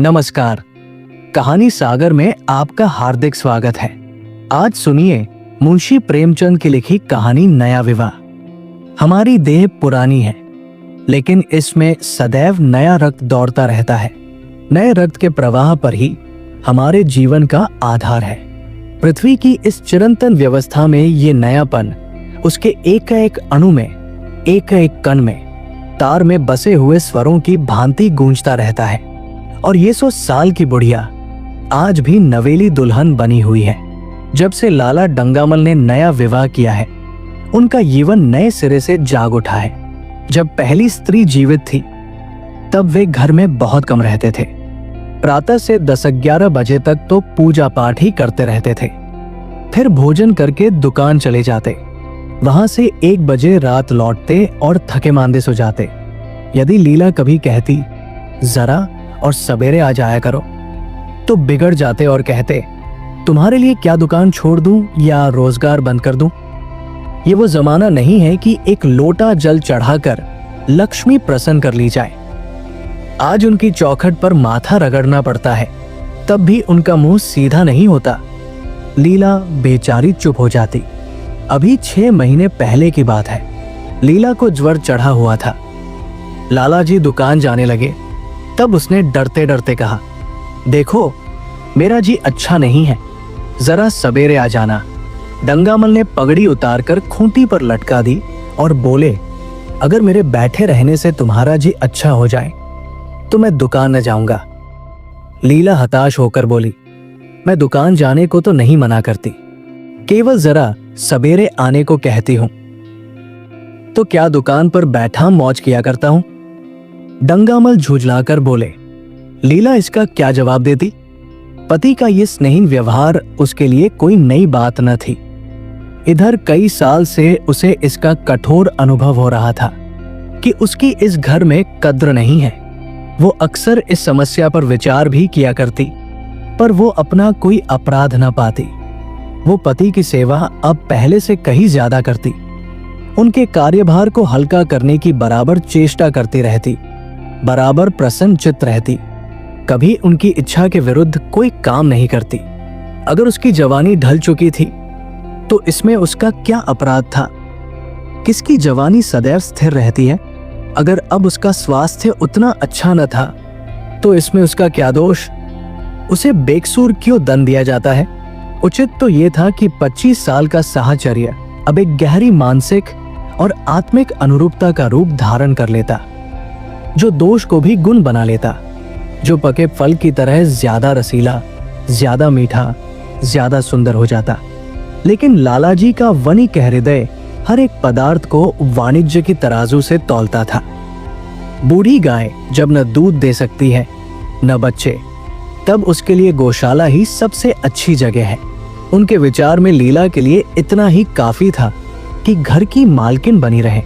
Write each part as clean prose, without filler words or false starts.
नमस्कार। कहानी सागर में आपका हार्दिक स्वागत है। आज सुनिए मुंशी प्रेमचंद की लिखी कहानी नया विवाह। हमारी देह पुरानी है, लेकिन इसमें सदैव नया रक्त दौड़ता रहता है। नए रक्त के प्रवाह पर ही हमारे जीवन का आधार है। पृथ्वी की इस चिरंतन व्यवस्था में ये नयापन उसके एक एक अणु में, एक एक कण में, तार में बसे हुए स्वरों की भांति गूंजता रहता है। और ये 100 साल की बुढ़िया आज भी नवेली दुल्हन बनी हुई है। जब से लाला डंगामल ने नया विवाह किया है, उनका जीवन नए सिरे से जाग उठा है। जब पहली स्त्री जीवित थी, तब वे घर में बहुत कम रहते थे। प्रातः से 10-11 बजे तक तो पूजा पाठ ही करते रहते थे। फिर भोजन करके दुकान चले जाते। वहां से 1 बजे रात लौटते और थके मांदे सो जाते। यदि लीला कभी कहती, जरा और सवेरे आ जाया करो, तो बिगड़ जाते और कहते, तुम्हारे लिए क्या दुकान छोड़ दूं या रोजगार बंद कर दूं। ये वो जमाना नहीं है कि एक लोटा जल चढ़ाकर लक्ष्मी प्रसन्न कर ली जाए। आज उनकी चौखट पर माथा रगड़ना पड़ता है, तब भी उनका मुंह सीधा नहीं होता। लीला बेचारी चुप हो जाती। अभी 6 महीने पहले की बात है। लीला को ज्वर चढ़ा हुआ था। लाला जी दुकान जाने लगे, तब उसने डरते डरते कहा, देखो मेरा जी अच्छा नहीं है, जरा सवेरे आ जाना। डंगामल ने पगड़ी उतारकर खूंटी पर लटका दी और बोले, अगर मेरे बैठे रहने से तुम्हारा जी अच्छा हो जाए तो मैं दुकान न जाऊंगा। लीला हताश होकर बोली, मैं दुकान जाने को तो नहीं मना करती, केवल जरा सवेरे आने को कहती हूं। तो क्या दुकान पर बैठा मौज किया करता हूं। डंगामल झुंझलाकर बोले। लीला इसका क्या जवाब देती। पति का ये स्नेहीन व्यवहार उसके लिए कोई नई बात न थी। इधर कई साल से उसे इसका कठोर अनुभव हो रहा था कि उसकी इस घर में कद्र नहीं है। वो अक्सर इस समस्या पर विचार भी किया करती, पर वो अपना कोई अपराध न पाती। वो पति की सेवा अब पहले से कहीं ज्यादा करती। उनके कार्यभार को हल्का करने की बराबर चेष्टा करती रहती, बराबर प्रसन्न चित्त रहती। कभी उनकी इच्छा के विरुद्ध कोई काम नहीं करती। अगर उसकी जवानी ढल चुकी थी, तो इसमें उसका क्या अपराध था। किसकी जवानी सदैव स्थिर रहती है। अगर अब उसका स्वास्थ्य उतना अच्छा न था, तो इसमें उसका क्या दोष। उसे बेकसूर क्यों दंड दिया जाता है। उचित तो यह था कि 25 साल का साहचर्य अब एक गहरी मानसिक और आत्मिक अनुरूपता का रूप धारण कर लेता, जो दोष को भी गुण बना लेता, जो पके फल की तरह ज्यादा रसीला, ज्यादा मीठा, ज्यादा सुंदर हो जाता। लेकिन लालाजी का वनिक हृदय हर एक पदार्थ को वाणिज्य की तराजू से तौलता था। बूढ़ी गाय जब न दूध दे सकती है न बच्चे, तब उसके लिए गौशाला ही सबसे अच्छी जगह है। उनके विचार में लीला के लिए इतना ही काफी था कि घर की मालकिन बनी रहे,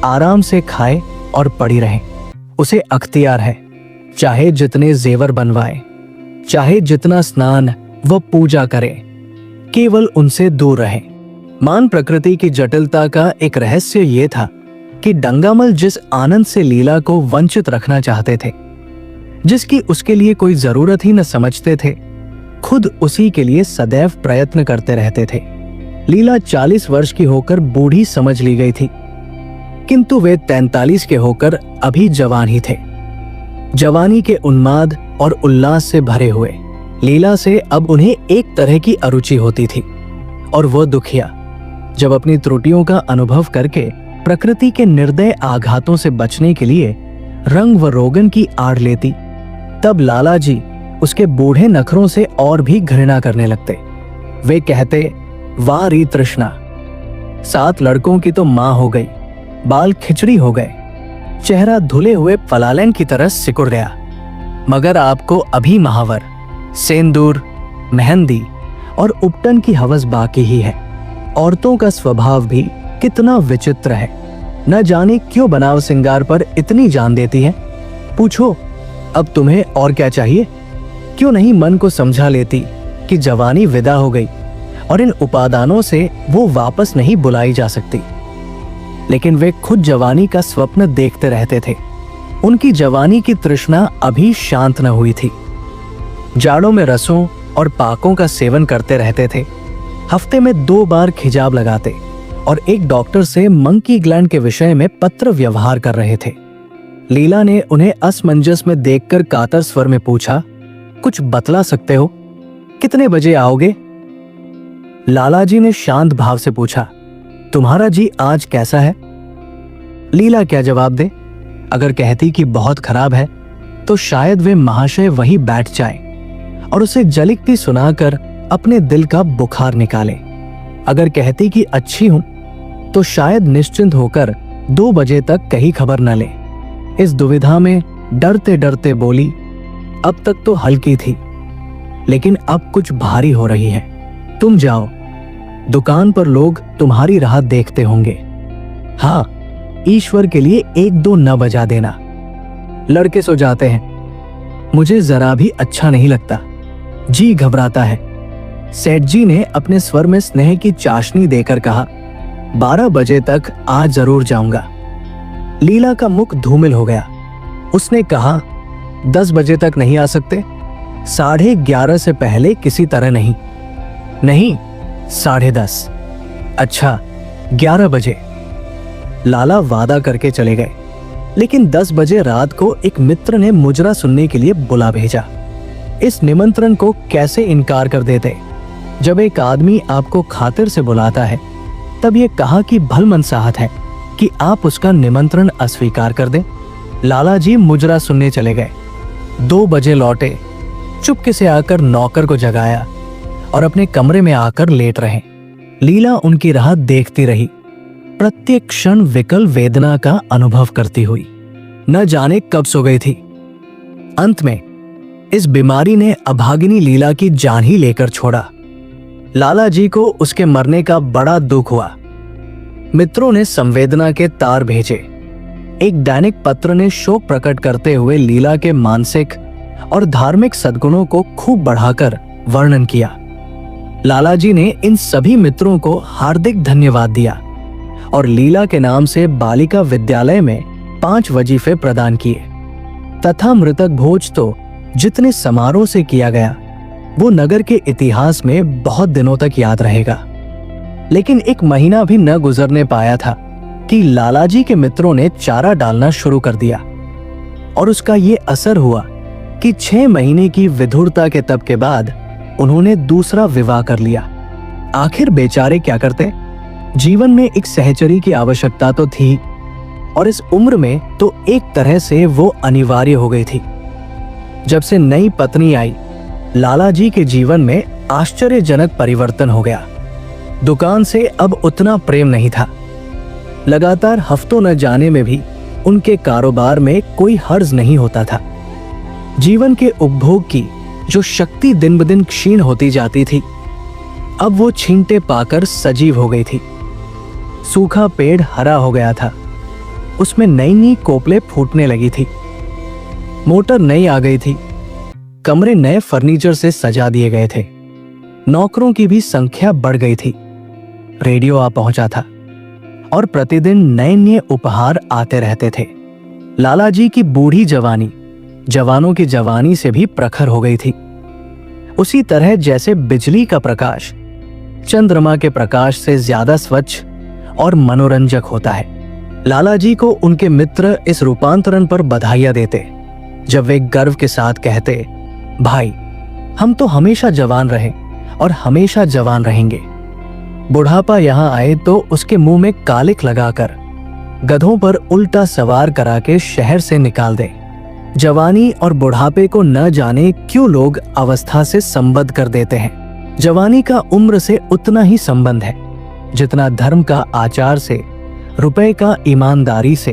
आराम से खाए और पड़ी रहे। उसे अख्तियार है, चाहे जितने जेवर बनवाए, चाहे जितना स्नान व पूजा करे, केवल उनसे दूर रहे। मान प्रकृति की जटिलता का एक रहस्य यह था कि डंगामल जिस आनंद से लीला को वंचित रखना चाहते थे, जिसकी उसके लिए कोई जरूरत ही न समझते थे, खुद उसी के लिए सदैव प्रयत्न करते रहते थे। लीला 40 वर्ष की होकर बूढ़ी समझ ली गई थी, किंतु वे 43 के होकर अभी जवान ही थे। जवानी के उन्माद और उल्लास से भरे हुए लीला से अब उन्हें एक तरह की अरुचि होती थी। और वह दुखिया जब अपनी त्रुटियों का अनुभव करके प्रकृति के निर्दय आघातों से बचने के लिए रंग व रोगन की आड़ लेती, तब लाला जी उसके बूढ़े नखरों से और भी घृणा करने लगते। वे कहते, वाह री तृष्णा, 7 लड़कों की तो मां हो गई, बाल खिचड़ी हो गए, चेहरा धुले हुए फलालेन की तरह सिकुड़ गया, मगर आपको अभी महावर, सेंदूर, मेहंदी और उपटन की हवस बाकी ही है। औरतों का स्वभाव भी कितना विचित्र है। न जाने क्यों बनाव सिंगार पर इतनी जान देती है। पूछो, अब तुम्हें और क्या चाहिए। क्यों नहीं मन को समझा लेती कि जवानी विदा हो गई और इन उपादानों से वो वापस नहीं बुलाई जा सकती। लेकिन वे खुद जवानी का स्वप्न देखते रहते थे। उनकी जवानी की तृष्णा अभी शांत न हुई थी। जाड़ों में रसों और पाकों का सेवन करते रहते थे। हफ्ते में 2 बार खिजाब लगाते और एक डॉक्टर से मंकी ग्लैंड के विषय में पत्र व्यवहार कर रहे थे। लीला ने उन्हें असमंजस में देखकर कातर स्वर में पूछा, कुछ बतला सकते हो? कितने बजे आओगे? लालाजी ने शांत भाव से पूछा, तुम्हारा जी आज कैसा है? लीला क्या जवाब दे? अगर कहती कि बहुत खराब है तो शायद वे महाशय वहीं बैठ जाएं और उसे जलिकती सुनाकर अपने दिल का बुखार निकाले। अगर कहती कि अच्छी हूं तो शायद निश्चिंत होकर 2 बजे तक कहीं खबर न ले। इस दुविधा में डरते डरते बोली, अब तक तो हल्की थी लेकिन अब कुछ भारी हो रही है। तुम जाओ, दुकान पर लोग तुम्हारी राह देखते होंगे। हाँ, ईश्वर के लिए 1-2 न बजा देना। लड़के सो जाते हैं। मुझे जरा भी अच्छा नहीं लगता, जी घबराता है। सेठ जी ने अपने स्वर में स्नेह की चाशनी देकर कहा, 12 बजे तक आज जरूर जाऊंगा। लीला का मुख धूमिल हो गया। उसने कहा, 10 बजे तक नहीं आ सकते? 11:30 से पहले किसी तरह नहीं। नहीं, 10:30। अच्छा, 11 बजे। लाला वादा करके चले गए, लेकिन 10 बजे रात को एक मित्र ने मुजरा सुनने के लिए बुला भेजा। इस निमंत्रण को कैसे इनकार कर देते? जब एक आदमी आपको खातिर से बुलाता है तब ये कहा कि भलमनसाहत है कि आप उसका निमंत्रण अस्वीकार कर दें। लाला जी मुजरा सुनने चले गए। 2 बजे लौटे। चुपके से आकर नौकर को जगाया और अपने कमरे में आकर लेट रहे। लीला उनकी राह देखती रही, प्रत्येक क्षण विकल वेदना का अनुभव करती हुई। न जाने कब सो गई थी। अंत में इस बीमारी ने अभागिनी लीला की जान ही लेकर छोड़ा। लाला जी को उसके मरने का बड़ा दुख हुआ। मित्रों ने संवेदना के तार भेजे। एक दैनिक पत्र ने शोक प्रकट करते हुए लीला के मानसिक और धार्मिक सद्गुणों को खूब बढ़ाकर वर्णन किया। लाला जी ने इन सभी मित्रों को हार्दिक धन्यवाद दिया और लीला के नाम से बालिका विद्यालय में 5 वजीफे प्रदान किए तथा मृतक भोज तो जितने समारोह से किया गया वो नगर के इतिहास में बहुत दिनों तक याद रहेगा। लेकिन 1 महीना भी न गुजरने पाया था कि लालाजी के मित्रों ने चारा डालना शुरू कर दिया और उसका ये असर हुआ कि 6 महीने की विधुरता के तप के बाद उन्होंने दूसरा विवाह कर लिया। आखिर बेचारे क्या करते? जीवन में एक सहचरी की आवश्यकता तो थी और इस उम्र में तो एक तरह से वो अनिवार्य हो गई थी। जब से नई पत्नी आई, लालाजी के जीवन में आश्चर्यजनक परिवर्तन हो गया। दुकान से अब उतना प्रेम नहीं था। लगातार हफ्तों न जाने में भी उनके कारोबार में कोई हर्ज नहीं होता था। जीवन के उपभोग की जो शक्ति दिन ब दिन क्षीण होती जाती थी, अब वो छींटे पाकर सजीव हो गई थी। सूखा पेड़ हरा हो गया था, उसमें नई नई कोपले फूटने लगी थी। मोटर नई आ गई थी, कमरे नए फर्नीचर से सजा दिए गए थे। नौकरों की भी संख्या बढ़ गई थी। रेडियो आ पहुंचा था और प्रतिदिन नए नए उपहार आते रहते थे। लालाजी की बूढ़ी जवानी जवानों की जवानी से भी प्रखर हो गई थी। उसी तरह जैसे बिजली का प्रकाश चंद्रमा के प्रकाश से ज्यादा स्वच्छ और मनोरंजक होता है। लालाजी को उनके मित्र इस रूपांतरण पर बधाइयां देते जब वे गर्व के साथ कहते, भाई हम तो हमेशा जवान रहे और हमेशा जवान रहेंगे। बुढ़ापा यहाँ आए तो उसके मुंह में कालिख लगाकर गधों पर उल्टा सवार करा के शहर से निकाल दे। जवानी और बुढ़ापे को न जाने क्यों लोग अवस्था से संबद्ध कर देते हैं। जवानी का उम्र से उतना ही संबंध है जितना धर्म का आचार से, रुपए का ईमानदारी से,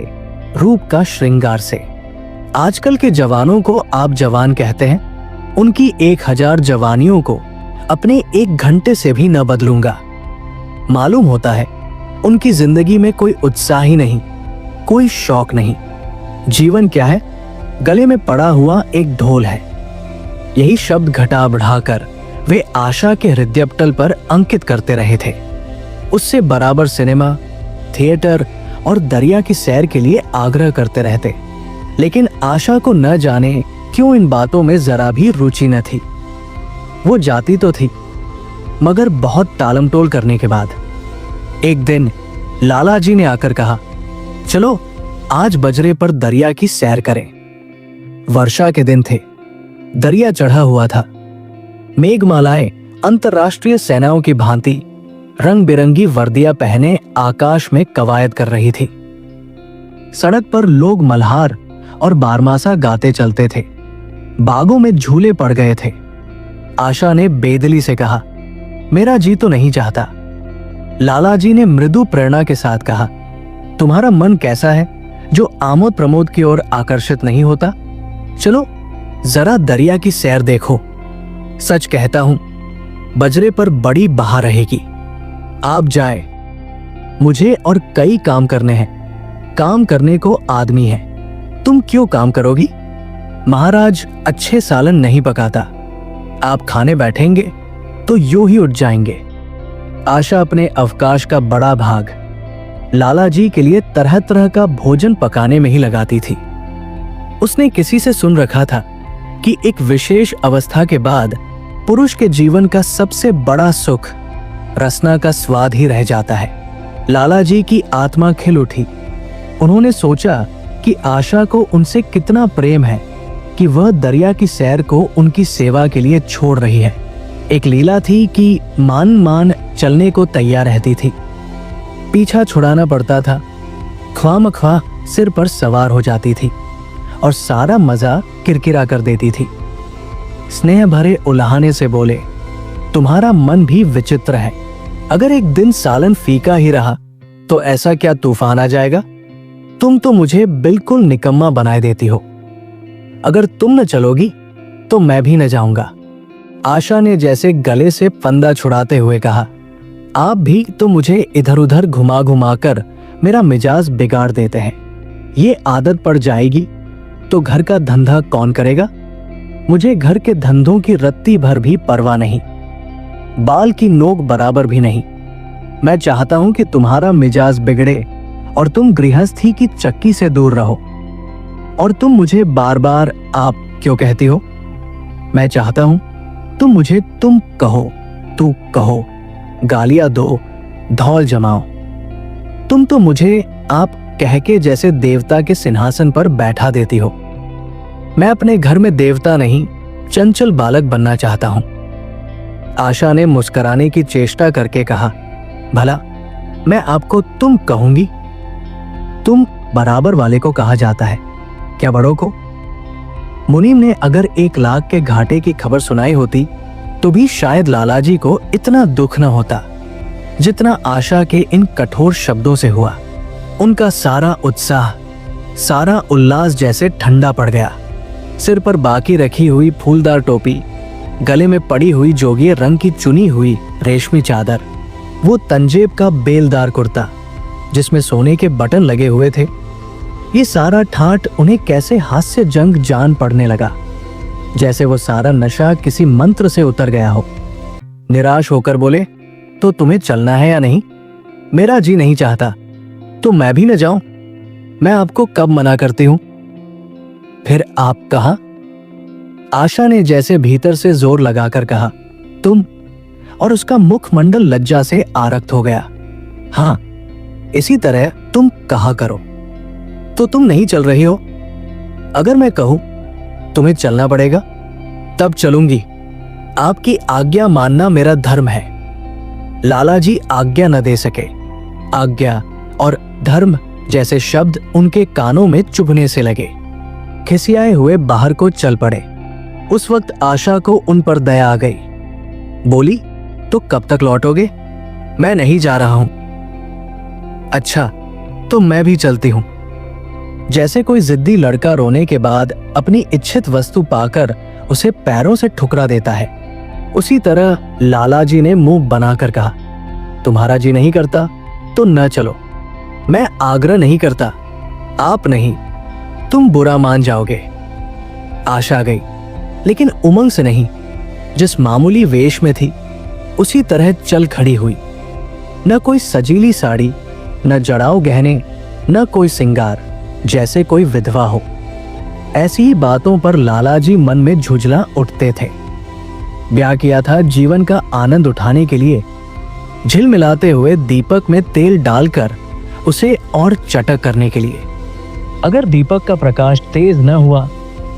रूप का श्रृंगार से। आजकल के जवानों को आप जवान कहते हैं, उनकी 1000 जवानियों को अपने 1 घंटे से भी न बदलूंगा। मालूम होता है उनकी जिंदगी में कोई उत्साह ही नहीं, कोई शौक नहीं। जीवन क्या है? गले में पड़ा हुआ एक ढोल है। यही शब्द घटा बढ़ाकर वे आशा के हृदयपटल पर अंकित करते रहे थे। उससे बराबर सिनेमा, थिएटर और दरिया की सैर के लिए आग्रह करते रहते। लेकिन आशा को न जाने क्यों इन बातों में जरा भी रुचि न थी। वो जाती तो थी, मगर बहुत टालमटोल करने के बाद। एक दिन लाला जी ने आकर कहा, चलो आज बजरे पर दरिया की सैर करें। वर्षा के दिन थे, दरिया चढ़ा हुआ था। मेघमालाएं अंतर्राष्ट्रीय सेनाओं की भांति रंग बिरंगी वर्दियां पहने आकाश में कवायद कर रही थी। सड़क पर लोग मल्हार और बारमासा गाते चलते थे। बागों में झूले पड़ गए थे। आशा ने बेदली से कहा, मेरा जी तो नहीं चाहता। लाला जी ने मृदु प्रेरणा के साथ कहा, तुम्हारा मन कैसा है जो आमोद प्रमोद की ओर आकर्षित नहीं होता? चलो जरा दरिया की सैर देखो। सच कहता हूं, बजरे पर बड़ी बहा रहेगी। आप जाएं। मुझे और कई काम करने हैं। काम करने को आदमी है। तुम क्यों काम करोगी? महाराज अच्छे सालन नहीं पकाता। आप खाने बैठेंगे तो यूं ही उठ जाएंगे। आशा अपने अवकाश का बड़ा भाग लाला जी के लिए तरह तरह का भोजन पकाने में ही लगाती थी। उसने किसी से सुन रखा था कि एक विशेष अवस्था के बाद पुरुष के जीवन का सबसे बड़ा सुख रसना का स्वाद ही रह जाता है। लाला जी की आत्मा खिल उठी। उन्होंने सोचा कि आशा को उनसे कितना प्रेम है कि वह दरिया की सैर को उनकी सेवा के लिए छोड़ रही है। एक लीला थी कि मान चलने को तैयार रहती थी। पीछा छुड़ाना पड़ता था। ख्वामख्वाह सिर पर सवार हो जाती थी और सारा मजा किरकिरा कर देती थी। स्नेह भरे उल्हाने से बोले, तुम्हारा मन भी विचित्र है। अगर एक दिन सालन फीका ही रहा तो ऐसा क्या तूफान आ जाएगा? तुम तो मुझे बिल्कुल निकम्मा बनाए देती हो। अगर तुम न चलोगी तो मैं भी न जाऊंगा। आशा ने जैसे गले से फंदा छुड़ाते हुए कहा, आप भी तो मुझे इधर उधर घुमा घुमा कर मेरा मिजाज बिगाड़ देते हैं। ये आदत पड़ जाएगी तो घर का धंधा कौन करेगा? मुझे घर के धंधों की रत्ती भर भी परवाह नहीं, बाल की नोक बराबर भी नहीं। मैं चाहता हूं कि तुम्हारा मिजाज बिगड़े और तुम गृहस्थी की चक्की से दूर रहो। और तुम मुझे बार बार आप क्यों कहती हो? मैं चाहता हूं तुम मुझे तुम कहो, तू कहो, गालियां दो, धौल जमाओ। तुम तो मुझे आप कह के जैसे देवता के सिंहासन पर बैठा देती हो। मैं अपने घर में देवता नहीं, चंचल बालक बनना चाहता हूं। आशा ने मुस्कुराने की चेष्टा करके कहा, भला मैं आपको तुम कहूंगी? तुम बराबर वाले को कहा जाता है क्या, बड़ों को? मुनीम ने अगर 1 लाख के घाटे की खबर सुनाई होती तो भी शायद लाला जी को इतना दुख न होता जितना आशा के इन कठोर शब्दों से हुआ। उनका सारा उत्साह, सारा उल्लास जैसे ठंडा पड़ गया। सिर पर बाकी रखी हुई फूलदार टोपी, गले में पड़ी हुई जोगिए रंग की चुनी हुई रेशमी चादर, वो तंजेब का बेलदार कुर्ता जिसमें सोने के बटन लगे हुए थे, ये सारा ठाट उन्हें कैसे हास्य जंग जान पड़ने लगा, जैसे वो सारा नशा किसी मंत्र से उतर गया हो। निराश होकर बोले, तो तुम्हें चलना है या नहीं? मेरा जी नहीं चाहता तो मैं भी न जाऊं। मैं आपको कब मना करती हूं? फिर आप कहा? आशा ने जैसे भीतर से जोर लगाकर कहा, तुम, और उसका मुखमंडल लज्जा से आरक्त हो गया। हाँ, इसी तरह तुम कहा करो। तो तुम नहीं चल रही हो? अगर मैं कहूं तुम्हें चलना पड़ेगा तब चलूंगी। आपकी आज्ञा मानना मेरा धर्म है। लाला जी आज्ञा न दे सके। आज्ञा और धर्म जैसे शब्द उनके कानों में चुभने से लगे। खिसियाए हुए बाहर को चल पड़े। उस वक्त आशा को उन पर दया आ गई। बोली, तो कब तक लौटोगे? मैं नहीं जा रहा हूं। अच्छा, तो मैं भी चलती हूं। जैसे कोई जिद्दी लड़का रोने के बाद अपनी इच्छित वस्तु पाकर उसे पैरों से ठुकरा देता है, उसी तरह लाला जी ने मुंह बनाकर कहा, तुम्हारा जी नहीं करता तो न चलो। मैं आग्रह नहीं करता, आप नहीं, तुम बुरा मान जाओगे। आशा गई, लेकिन उमंग से नहीं। जिस मामूली वेश में थी उसी तरह चल खड़ी हुई। न कोई सजीली साड़ी, न जड़ाऊ गहने, न कोई सिंगार, जैसे कोई विधवा हो। ऐसी ही बातों पर लालाजी मन में झुंझला उठते थे। ब्याह किया था जीवन का आनंद उठाने के लिए, झिलमिलाते हुए दीपक में तेल डालकर उसे और चटक करने के लिए। अगर दीपक का प्रकाश तेज न हुआ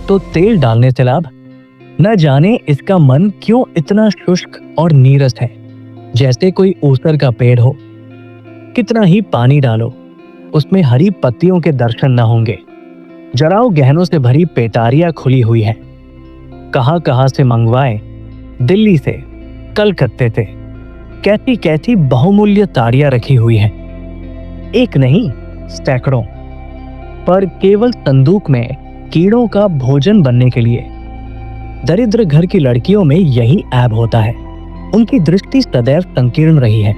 तो तेल डालने से लाभ। न जाने इसका मन क्यों इतना शुष्क और नीरस है, जैसे कोई ऊसर का पेड़ हो। कितना ही पानी डालो, उसमें हरी पत्तियों के दर्शन न होंगे। जराओ गहनों से भरी पेटारियां खुली हुई है। कहां से मंगवाए, दिल्ली से, कलकत्ते से कैसी कैसी बहुमूल्य ताड़ियां रखी हुई हैं। एक नहीं, सैकड़ों, पर केवल संदूक में कीड़ों का भोजन बनने के लिए। दरिद्र घर की लड़कियों में यही ऐब होता है, उनकी दृष्टि सदैव संकीर्ण रही है।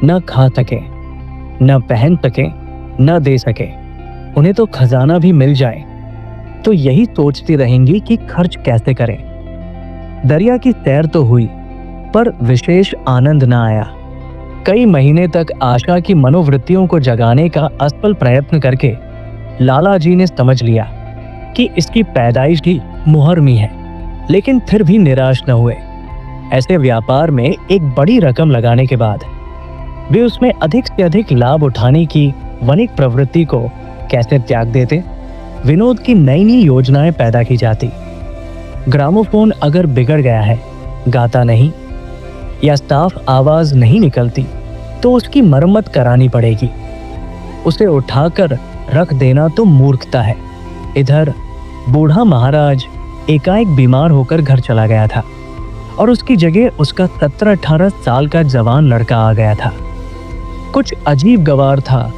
न खा सके, न पहन सके, न दे सके, उन्हें तो खजाना भी मिल जाए तो यही सोचती रहेंगी कि खर्च कैसे करें। दरिया की सैर तो हुई, पर विशेष आनंद न आया। कई महीने तक आशा की मनोवृत्तियों को जगाने का असफल प्रयत्न करके लालाजी ने समझ लिया कि इसकी पैदाइश ही मुहर्मी है, लेकिन फिर भी निराश न हुए। ऐसे व्यापार में एक बड़ी रकम लगाने के बाद वे उसमें अधिक से अधिक लाभ उठाने की वणिक प्रवृत्ति को कैसे त्याग देते। विनोद की नई नई योजनाएं पैदा की जाती। ग्रामोफोन अगर बिगड़ गया है, गाता नहीं या साफ आवाज नहीं निकलती, तो उसकी मरम्मत करानी पड़ेगी। उसे उठाकर रख देना तो मूर्खता है। इधर बूढ़ा महाराज एकाएक बीमार होकर घर चला गया था और उसकी जगह उसका 17-18 साल का जवान लड़का आ गया था। कुछ अजीब गवार था,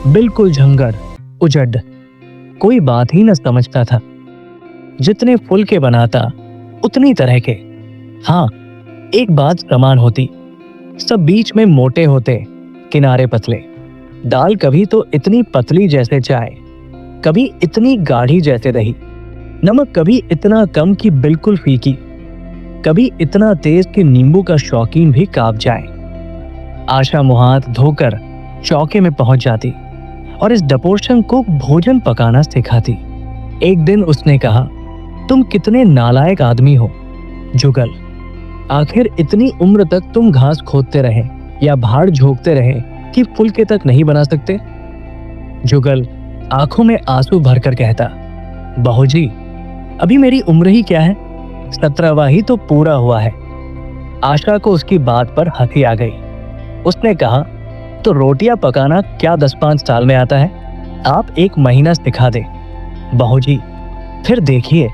बिल्कुल झंगर, उजड़, कोई बात ही न समझता था। जितने फुल के बनाता उतनी तरह के। हाँ, एक बात समान होती, सब बीच में मोटे होते, किनारे पतले। दाल कभी तो इतनी पतली जैसे चाय, कभी इतनी गाढ़ी जैसे दही। नमक कभी इतना कम कि बिल्कुल फीकी, कभी इतना तेज कि नींबू का शौकीन भी कांप जाए। आशा मुंह हाथ धोकर चौके में पहुंच जाती और इस डपोर्शन को भोजन पकाना सिखाती। एक दिन उसने कहा, तुम कितने नालायक आदमी हो जुगल। आखिर इतनी उम्र तक तुम घास खोदते रहे या भाड़ झोंकते रहे कि फुलके तक नहीं बना सकते। जुगल आंखों में आंसू भरकर कहता, बहू जी, अभी मेरी उम्र ही क्या है, 17वां ही तो पूरा हुआ है। आशा को उसकी बात पर हंसी आ गई। उसने कहा, तो रोटियां पकाना क्या 10-5 साल में आता है? आप 1 महीना सिखा दे। बहू जी, फिर देखिए,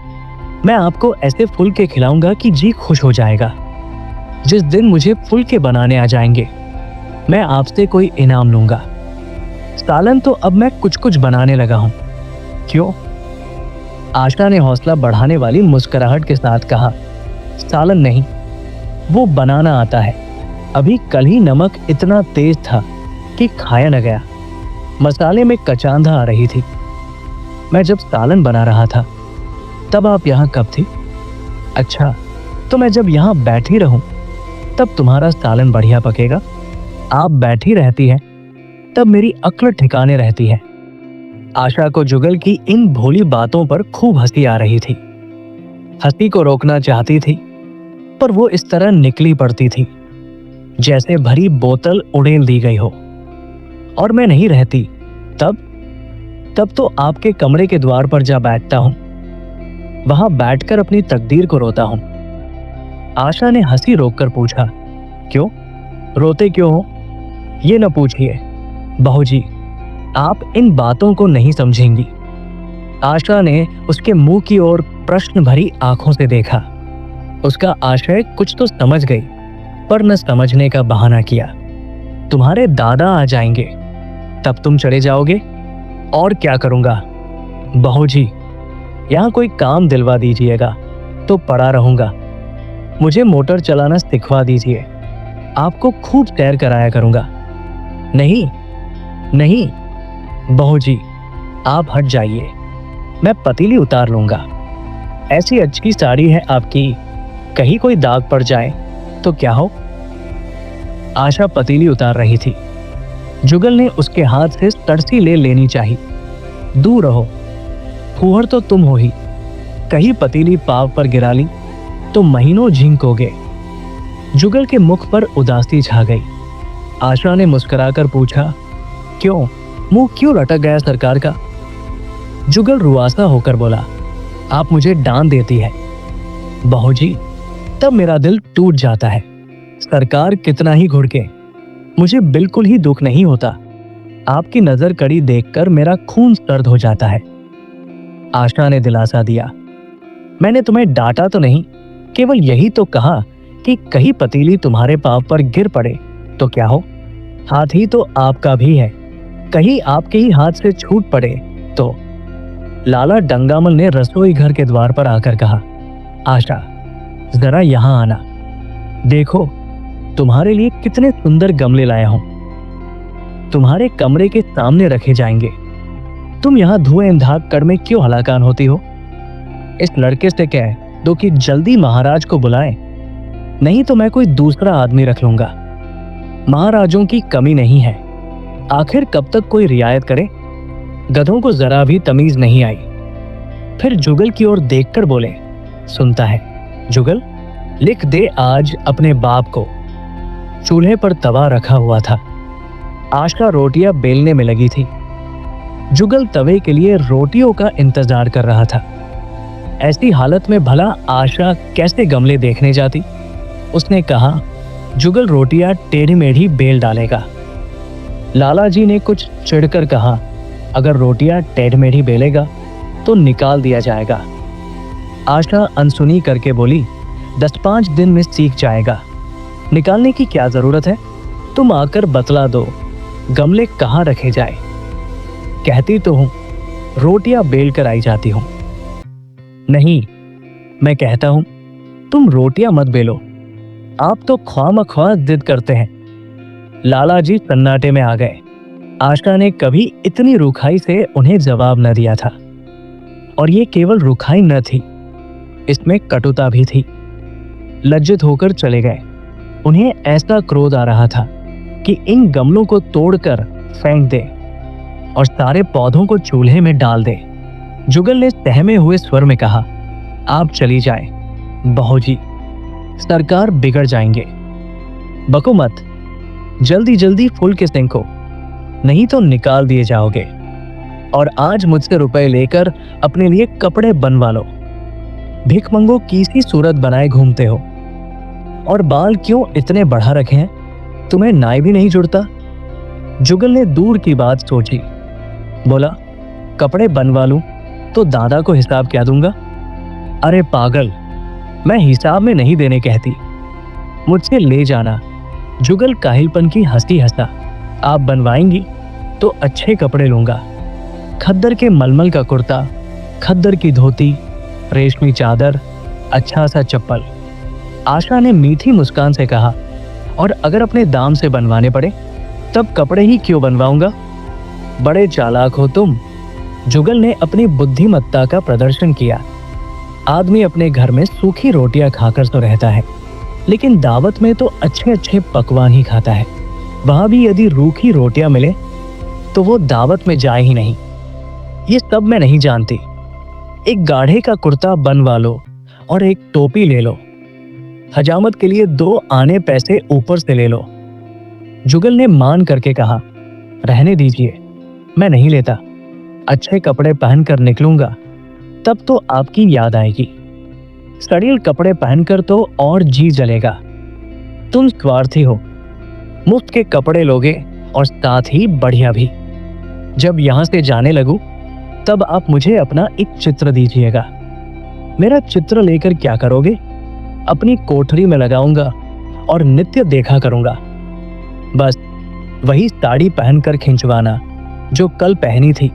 मैं आपको ऐसे फुलके खिलाऊंगा कि जी खुश हो जाएगा। जिस दिन मुझे फुलके बनाने आ जाएंगे, मैं आपसे कोई इनाम लूंगा। सालन तो अब मैं कुछ कुछ बनाने लगा हूं। क्यों? आशा ने हौसला बढ़ाने वाली मुस्कुराहट के साथ कहा, सालन नहीं, वो बनाना आता है। अभी कल ही नमक इतना तेज था कि खाया न गया। मसाले में कचांधा आ रही थी। मैं जब सालन बना रहा था तब आप यहाँ कब थी? अच्छा, तो मैं जब यहाँ बैठी रहूं तब तुम्हारा सालन बढ़िया पकेगा। आप बैठी रहती हैं तब मेरी अक्ल ठिकाने रहती है। आशा को जुगल की इन भोली बातों पर खूब हंसी आ रही थी। हंसी को रोकना चाहती थी, पर वो इस तरह निकली पड़ती थी जैसे भरी बोतल उड़ेल दी गई हो। और मैं नहीं रहती तब तो आपके कमरे के द्वार पर जा बैठता हूं, वहां बैठकर अपनी तकदीर को रोता हूं। आशा ने हंसी रोककर पूछा, क्यों रोते क्यों हो? ये न पूछिए बहू जी, आप इन बातों को नहीं समझेंगी। आशा ने उसके मुंह की ओर प्रश्न भरी आंखों से देखा। उसका आशय कुछ तो समझ गई, पर न समझने का बहाना किया। तुम्हारे दादा आ जाएंगे, तब तुम चले जाओगे। और क्या करूंगा? बहू जी, यहाँ कोई काम दिलवा दीजिएगा तो पड़ा रहूंगा। मुझे मोटर चलाना सिखवा दीजिए, आपको खूब सैर कराया करूंगा। नहीं नहीं बहू जी, आप हट जाइए, मैं पतीली उतार लूंगा। ऐसी अच्छी साड़ी है आपकी, कहीं कोई दाग पड़ जाए तो क्या हो? आशा पतीली उतार रही थी। जुगल ने उसके हाथ से सरसी ले लेनी चाहिए। दूर रहो, फूहड़ तो तुम हो ही, कहीं पतीली पाव पर गिरा ली तो महीनों झिंकोगे। जुगल के मुख पर उदासी छा गई। आशा ने मुस्कुराकर पूछा, क्यों, मुंह क्यों लटक गया सरकार का? जुगल रुआसा होकर बोला, आप मुझे डांट देती है बहू जी, तब मेरा दिल टूट जाता है। सरकार कितना ही घुड़के, मुझे बिल्कुल ही दुख नहीं होता। आपकी नजर कड़ी देखकर मेरा खून सर्द हो जाता है। आशा ने दिलासा दिया, मैंने तुम्हें डांटा तो नहीं, केवल यही तो कहा कि कहीं पतीली तुम्हारे पांव पर गिर पड़े तो क्या हो? हाथ ही तो आपका भी है, कहीं आपके ही हाथ से छूट पड़े तो। लाला डंगामल ने रसोई घर के द्वार पर आकर कहा, आशा जरा यहां आना, देखो तुम्हारे लिए कितने सुंदर गमले लाया हूं, तुम्हारे कमरे के सामने रखे जाएंगे। तुम यहां धुएं धाक कर में क्यों हलाकान होती हो? इस लड़के से कह दो कि जल्दी महाराज को बुलाएं, नहीं तो मैं कोई दूसरा आदमी रख लूंगा। महाराजों की कमी नहीं है, आखिर कब तक कोई रियायत करे? गधों को जरा भी तमीज नहीं आई। फिर जुगल की ओर देखकर बोले, सुनता है जुगल, लिख दे आज अपने बाप को। चूल्हे पर तवा रखा हुआ था। आशा रोटियां बेलने में लगी थी। जुगल तवे के लिए रोटियों का इंतजार कर रहा था। ऐसी हालत में भला आशा कैसे गमले देखने जाती? उसने कहा, जुगल रोटियां टेढ़ी मेढ़ी बेल डालेगा। लाला जी ने कुछ चिढ़कर कहा, अगर रोटियां टेढ़ी मेढ़ी बेलेगा तो निकाल दिया जाएगा। आशा अनसुनी करके बोली, 10-5 दिन में सीख जाएगा, निकालने की क्या जरूरत है? तुम आकर बतला दो गमले कहाँ रखे जाए। कहती तो हूं रोटियां बेल कर आई जाती हूं। नहीं, मैं कहता हूं तुम रोटियां मत बेलो, आप तो ख्वामख्वाह जिद करते हैं। लाला जी सन्नाटे में आ गए। आशा ने कभी इतनी रुखाई से उन्हें जवाब न दिया था, और ये केवल रुखाई न थी, इसमें कटुता भी थी। लज्जित होकर चले गए। उन्हें ऐसा क्रोध आ रहा था कि इन गमलों को तोड़कर फेंक दे और सारे पौधों को चूल्हे में डाल दे। जुगल ने सहमे हुए स्वर में कहा, आप चली जाएं, बहू जी, सरकार बिगड़ जाएंगे। बको मत, जल्दी जल्दी फूल के सेंको, नहीं तो निकाल दिए जाओगे। और आज मुझसे रुपए लेकर अपने लिए कपड़े बनवा लो। भिखमंगो की सी सूरत बनाए घूमते हो, और बाल क्यों इतने बढ़ा रखे हैं? तुम्हें नाई भी नहीं जुड़ता? जुगल ने दूर की बात सोची, बोला, कपड़े बनवा लूं तो दादा को हिसाब क्या दूंगा? अरे पागल, मैं हिसाब में नहीं देने कहती, मुझसे ले जाना। जुगल काहिलपन की हंसी हंसा, आप बनवाएंगी तो अच्छे कपड़े लूंगा, खद्दर के मलमल का कुर्ता, खद्दर की धोती, रेशमी चादर, अच्छा सा चप्पल। आशा ने मीठी मुस्कान से कहा, और अगर अपने दाम से बनवाने पड़े तब कपड़े ही क्यों बनवाऊंगा? बड़े चालाक हो तुम। जुगल ने अपनी बुद्धिमत्ता का प्रदर्शन किया। आदमी अपने घर में सूखी रोटियां खाकर तो रहता है, लेकिन दावत में तो अच्छे अच्छे पकवान ही खाता है। वहां भी यदि रूखी रोटियां मिले तो वो दावत में जाए ही नहीं। ये सब मैं नहीं जानती। एक गाढ़े का कुर्ता बनवा लो और एक टोपी ले लो। हजामत के लिए 2 आने पैसे ऊपर से ले लो। जुगल ने मान करके कहा, रहने दीजिए, मैं नहीं लेता। अच्छे कपड़े पहनकर निकलूंगा तब तो आपकी याद आएगी। सड़ील कपड़े पहनकर तो और जी जलेगा। तुम स्वार्थी हो, मुफ्त के कपड़े लोगे और साथ ही बढ़िया भी। जब यहां से जाने लगूं तब आप मुझे अपना एक चित्र दीजिएगा। मेरा चित्र लेकर क्या करोगे? अपनी कोठरी में लगाऊंगा और नित्य देखा करूंगा। बस वही साड़ी पहनकर खिंचवाना जो कल पहनी थी,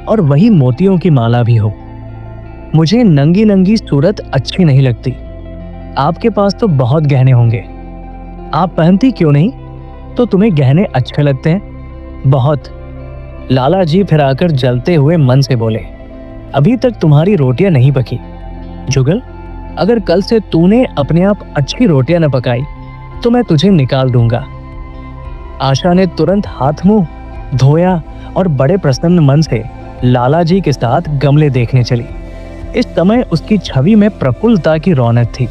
और वही मोतियों की माला भी हो। मुझे नंगी नंगी सूरत अच्छी नहीं लगती। आपके पास तो बहुत गहने होंगे, आप पहनती क्यों नहीं? तो तुम्हें गहने अच्छे लगते हैं बहुत। लाला जी फिर आकर जलते हुए मन से बोले, अभी तक तुम्हारी रोटियां नहीं पकी। जुगल, अगर कल से तूने अपने आप अच्छी रोटियां न पकाई तो मैं तुझे निकाल दूंगा। आशा ने तुरंत हाथ मुंह धोया और बड़े प्रसन्न मन से लाला जी के साथ गमले देखने चली। इस समय उसकी छवि में प्रफुल्लता की रौनक थी,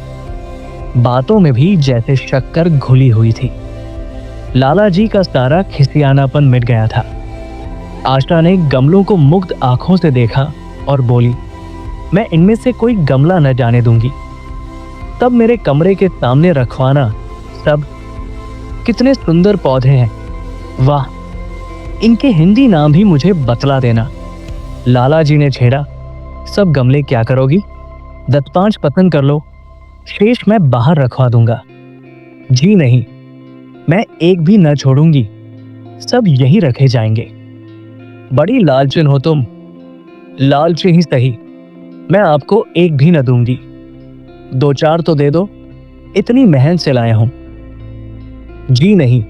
बातों में भी जैसे शक्कर घुली हुई थी। लाला जी का सारा खिसियानापन मिट गया था। आशा ने गमलों को मुग्ध आंखों से देखा और बोली, मैं इनमें से कोई गमला न जाने दूंगी। तब मेरे कमरे के सामने रखवाना सब। कितने सुंदर पौधे हैं, वाह, इनके हिंदी नाम भी मुझे बतला देना। लाला जी ने छेड़ा, सब गमले क्या करोगी, 10-5 पसंद कर लो, शेष मैं बाहर रखवा दूंगा। जी नहीं, मैं एक भी न छोड़ूंगी, सब यही रखे जाएंगे। बड़ी लालचिन हो तुम। लालची ही सही, मैं आपको एक भी न दूंगी, 2-4 तो दे दो, इतनी मेहनत से लाया हूं। जी नहीं,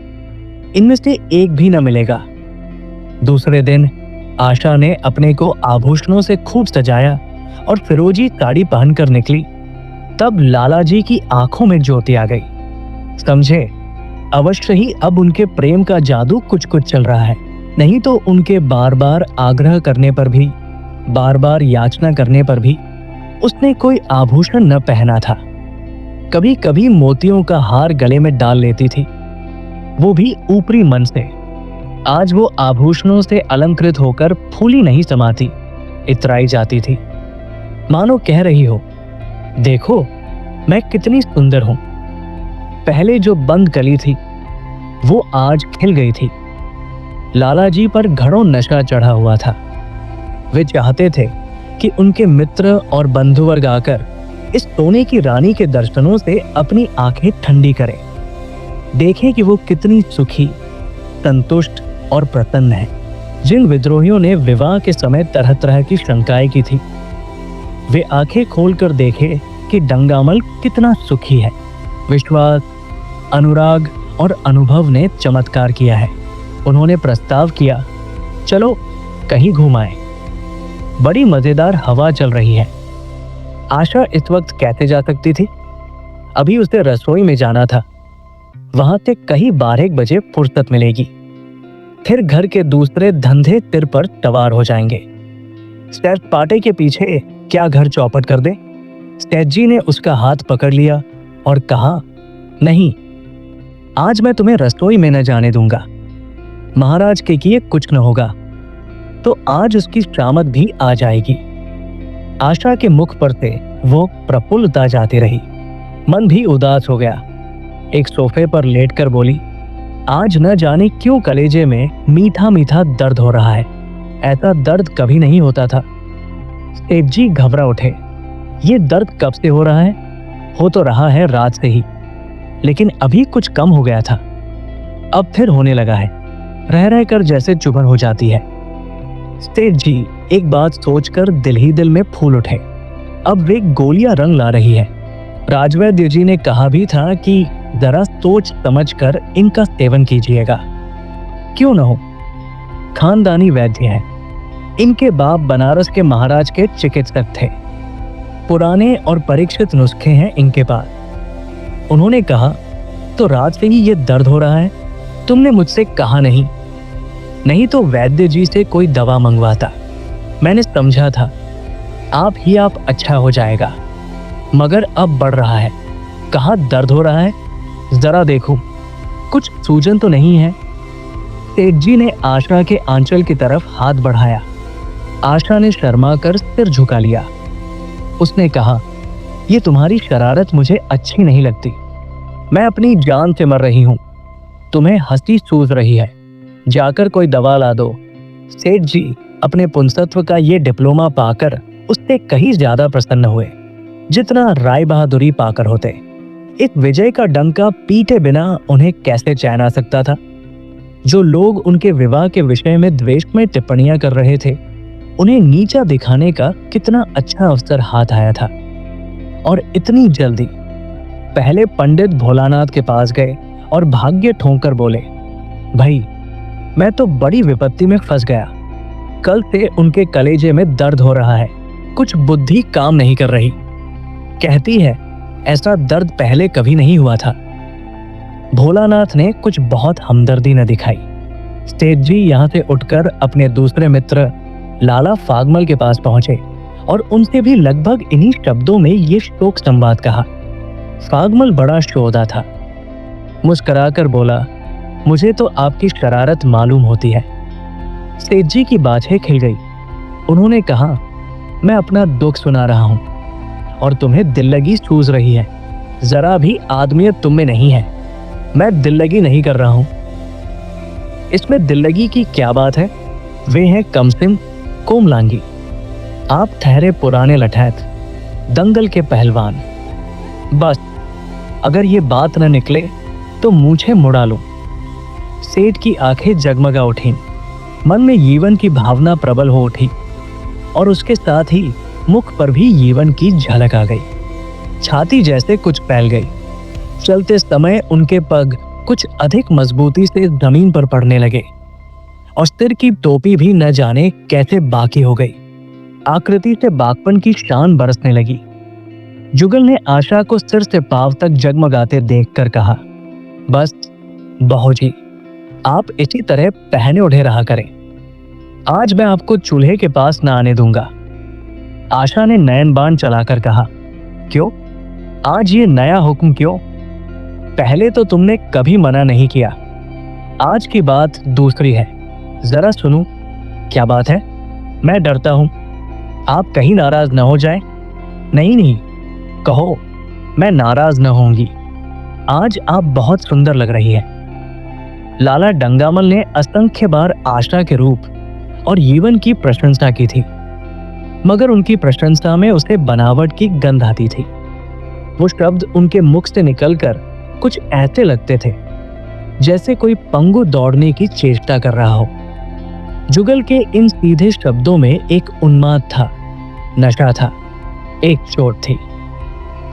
इनमें से एक भी न मिलेगा। दूसरे दिन आशा ने अपने को आभूषणों से खूब सजाया और फिरोजी साड़ी पहनकर निकली। तब लाला जी की आंखों में ज्योति आ गई। समझे, अवश्य ही अब उनके प्रेम का जादू कुछ कुछ चल रहा है। नहीं तो उनके बार बार आग्रह करने पर भी, बार बार याचना करने पर भी उसने कोई आभूषण न पहना था। कभी कभी मोतियों का हार गले में डाल लेती थी, वो भी ऊपरी मन से। आज वो आभूषणों से अलंकृत होकर फूली नहीं समाती, इतराई जाती थी, मानो कह रही हो, देखो मैं कितनी सुंदर हूं। पहले जो बंद कली थी वो आज खिल गई थी। लाला जी पर घड़ों नशा चढ़ा हुआ था। वे चाहते थे कि उनके मित्र और बंधुवर्ग आकर इस सोने की रानी के दर्शनों से अपनी आंखें ठंडी करें, देखें कि वो कितनी सुखी, संतुष्ट और प्रसन्न है। जिन विद्रोहियों ने विवाह के समय तरह तरह की शंकाएं की थी, वे आंखें खोलकर देखे कि डंगामल कितना सुखी है। विश्वास, अनुराग और अनुभव ने चमत्कार किया है। उन्होंने प्रस्ताव किया, चलो कहीं घुमाएं। बड़ी मजेदार हवा चल रही है। आशा इस वक्त कैसे जा सकती थी? अभी उसे रसोई में जाना था। वहां से कहीं 12 बजे फुर्सत मिलेगी, फिर घर के दूसरे धंधे सिर पर सवार हो जाएंगे। सैर पाटे के पीछे क्या घर चौपट कर दे? सेठ जी ने उसका हाथ पकड़ लिया और कहा, नहीं, आज मैं तुम्हें रसोई में न जाने दूंगा। महाराज के किए कुछ न होगा। तो आज उसकी शामत भी आ जाएगी। आशा के मुख पर से वो प्रफुल्लता जाती रही, मन भी उदास हो गया। एक सोफे पर लेटकर बोली, आज न जाने क्यों कलेजे में मीठा मीठा दर्द हो रहा है। ऐसा दर्द कभी नहीं होता था। सेठ जी घबरा उठे, ये दर्द कब से हो रहा है? हो तो रहा है रात से ही, लेकिन अभी कुछ कम हो गया था, अब फिर होने लगा है। रह रहकर जैसे चुभन हो जाती है। सेठ जी एक बात सोचकर दिल ही दिल में फूल उठे। अब वे गोलियां रंग ला रही है। राजवैद्य जी ने कहा भी था कि जरा सोच समझकर इनका सेवन कीजिएगा। क्यों न हो, खानदानी वैद्य है। इनके बाप बनारस के महाराज के चिकित्सक थे। पुराने और परीक्षित नुस्खे हैं इनके पास। उन्होंने कहा, तो रात से ही ये दर्द हो रहा है, तुमने मुझसे कहा नहीं? नहीं तो वैद्य जी से कोई दवा मंगवाता। मैंने समझा था आप अच्छा हो जाएगा, मगर अब बढ़ रहा है। कहाँ दर्द हो रहा है, जरा देखो, कुछ सूजन तो नहीं है? सेठ जी ने आशा के आंचल की तरफ हाथ बढ़ाया। आशा ने शर्मा कर सिर झुका लिया। उसने कहा, ये तुम्हारी शरारत मुझे अच्छी नहीं लगती। मैं अपनी जान से मर रही हूं, तुम्हें हंसी सूझ रही है। जाकर कोई दवा ला दो। सेठ जी अपने पुंसत्व का ये डिप्लोमा पाकर उससे कहीं ज्यादा प्रसन्न हुए जितना राय बहादुरी पाकर होते। इस विजय का डंका पीटे बिना उन्हें कैसे चैन आ सकता था? जो लोग उनके विवाह के विषय में द्वेष में टिप्पणियां कर रहे थे, उन्हें नीचा दिखाने का कितना अच्छा अवसर हाथ आया था। और इतनी जल्दी। पहले पंडित भोलानाथ के पास गए और भाग्य ठोंकर बोले, भाई मैं तो बड़ी विपत्ति में फंस गया। कल से उनके कलेजे में दर्द हो रहा है, कुछ बुद्धि काम नहीं कर रही। कहती है ऐसा दर्द पहले कभी नहीं हुआ था। भोलानाथ ने कुछ बहुत हमदर्दी न दिखाई। सेठ जी यहाँ से उठकर अपने दूसरे मित्र लाला फागमल के पास पहुंचे और उनसे भी लगभग इन्हीं शब्दों में ये शोक संवाद कहा। फागमल बड़ा शोधा था, मुस्कुराकर बोला, मुझे तो आपकी शरारत मालूम होती है। सेठ जी की बातें खिल गई। उन्होंने कहा, मैं अपना दुख सुना रहा हूं और तुम्हें दिल लगी सूझ रही है। जरा भी आदमियत तुम में नहीं है। मैं दिल लगी नहीं कर रहा हूं। इसमें दिल लगी की क्या बात है? वे हैं कमसिन कोमलांगी। आप ठहरे पुराने लठैत, दंगल के पहलवान। बस अगर ये बात न निकले तो मुझे मुड़ा लूं। सेठ की आंखें जगमगा उठीं। मन में यीवन की भावना प्रबल हो उठी और उसके साथ ही मुख पर भी यीवन की झलक आ गई। छाती जैसे कुछ फैल गई। चलते समय उनके पग कुछ अधिक मजबूती से जमीन पर पड़ने लगे और सिर की टोपी भी न जाने कैसे बाकी हो गई। आकृति से बागपन की शान बरसने लगी। जुगल ने आशा को सिर से पांव तक जगमगाते देखकर कहा, बस बहू जी, आप इसी तरह पहने ओढ़े रहा करें। आज मैं आपको चूल्हे के पास न आने दूंगा। आशा ने नयन बाण चलाकर कहा, क्यों? आज ये नया हुक्म क्यों? पहले तो तुमने कभी मना नहीं किया। आज की बात दूसरी है। जरा सुनो। क्या बात है? मैं डरता हूं आप कहीं नाराज न हो जाए। नहीं नहीं, कहो, मैं नाराज न होंगी। आज आप बहुत सुंदर लग रही है। लाला डंगामल ने असंख्य बार आशा के रूप और यीवन की प्रशंसा की थी, मगर उनकी प्रशंसा में उसे बनावट की गंध आती थी। वो शब्द उनके मुख से निकलकर कुछ ऐसे लगते थे जैसे कोई पंगु दौड़ने की चेष्टा कर रहा हो। जुगल के इन सीधे शब्दों में एक उन्माद था, नशा था, एक चोट थी।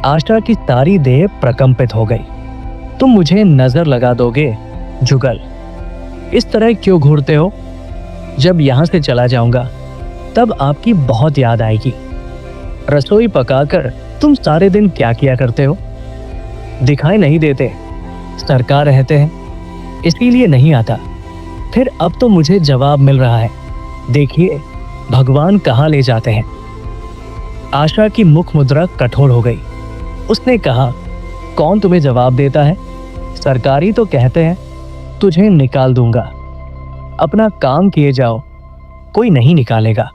आशा की सारी देह प्रकंपित हो गई। तुम मुझे नजर लगा दोगे जुगल? इस तरह क्यों घूरते हो? जब यहां से चला जाऊंगा तब आपकी बहुत याद आएगी। रसोई पकाकर तुम सारे दिन क्या किया करते हो? दिखाई नहीं देते, सरकार रहते हैं, इसीलिए नहीं आता। फिर अब तो मुझे जवाब मिल रहा है। देखिए भगवान कहाँ ले जाते हैं। आशा की मुख मुद्रा कठोर हो गई। उसने कहा, कौन तुम्हें जवाब देता है? सरकारी तो कहते हैं तुझे निकाल दूंगा। अपना काम किए जाओ, कोई नहीं निकालेगा।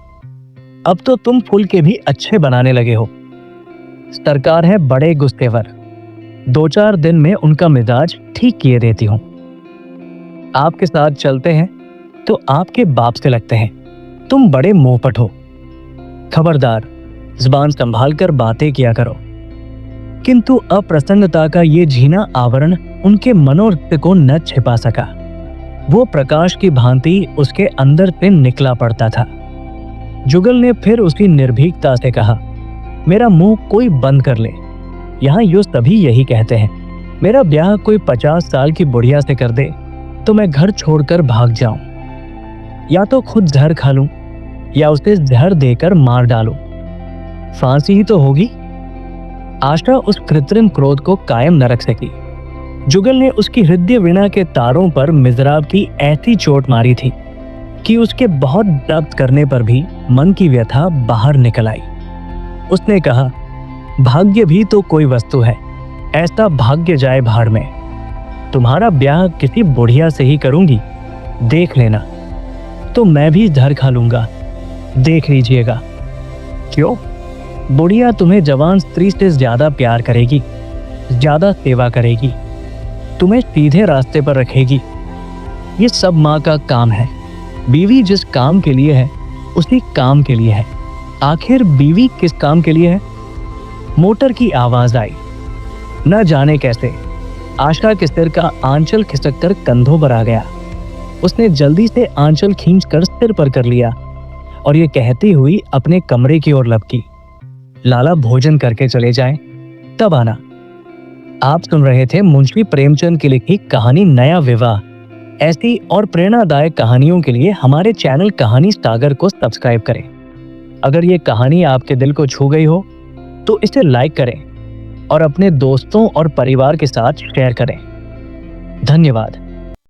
अब तो तुम फूल के भी अच्छे बनाने लगे हो। सरकार है बड़े गुस्सेवर, 2-4 दिन में उनका मिजाज ठीक किए देती हूं। आपके साथ चलते हैं तो आपके बाप से लगते हैं। तुम बड़े मुंहफट हो। खबरदार, जुबान संभाल कर बातें किया करो। किंतु अप्रसन्नता का ये झीना आवरण उनके मनोरथ को न छिपा सका। वो प्रकाश की भांति उसके अंदर से निकला पड़ता था। जुगल ने फिर उसी निर्भीकता से कहा, मेरा मुंह कोई बंद कर ले। यहाँ यो सभी यही कहते हैं। मेरा ब्याह कोई 50 साल की बुढ़िया से कर दे तो मैं घर छोड़कर भाग जाऊं, या तो खुद जहर खा लूं या उसे जहर देकर मार डालूं। फांसी ही तो होगी। आशा उस कृत्रिम क्रोध को कायम न रख सकी। जुगल ने उसकी हृदय वीणा के तारों पर मिज़राब की ऐसी चोट मारी थी कि उसके बहुत जब्त करने पर भी मन की व्यथा बाहर निकल आई। उसने कहा, भाग्य भी तो कोई वस्तु है, ऐसा भाग्य जाए भाड़ में। तुम्हारा ब्याह किसी बुढ़िया से ही करूंगी, देख लेना। तो मैं भी जहर खा लूंगा, देख लीजिएगा। क्यों? बुढ़िया तुम्हें जवान स्त्री से ज्यादा प्यार करेगी, ज्यादा सेवा करेगी, तुम्हें सीधे रास्ते पर रखेगी। ये सब माँ का काम है। बीवी जिस काम के लिए है उसी काम के लिए है। आखिर बीवी किस काम के लिए है? मोटर की आवाज आई। न जाने कैसे आशा के सिर का आंचल खिसक कर कंधों पर आ गया। उसने जल्दी से आंचल खींचकर सिर पर कर लिया और ये कहती हुई अपने कमरे की ओर लपकी, लाला भोजन करके चले जाएं, तब आना। आप सुन रहे थे मुंशी प्रेमचंद की लिखी कहानी नया विवाह। ऐसी और प्रेरणादायक कहानियों के लिए हमारे चैनल कहानी सागर को सब्सक्राइब करें। अगर ये कहानी आपके दिल को छू गई हो तो इसे लाइक करें और अपने दोस्तों और परिवार के साथ शेयर करें। धन्यवाद।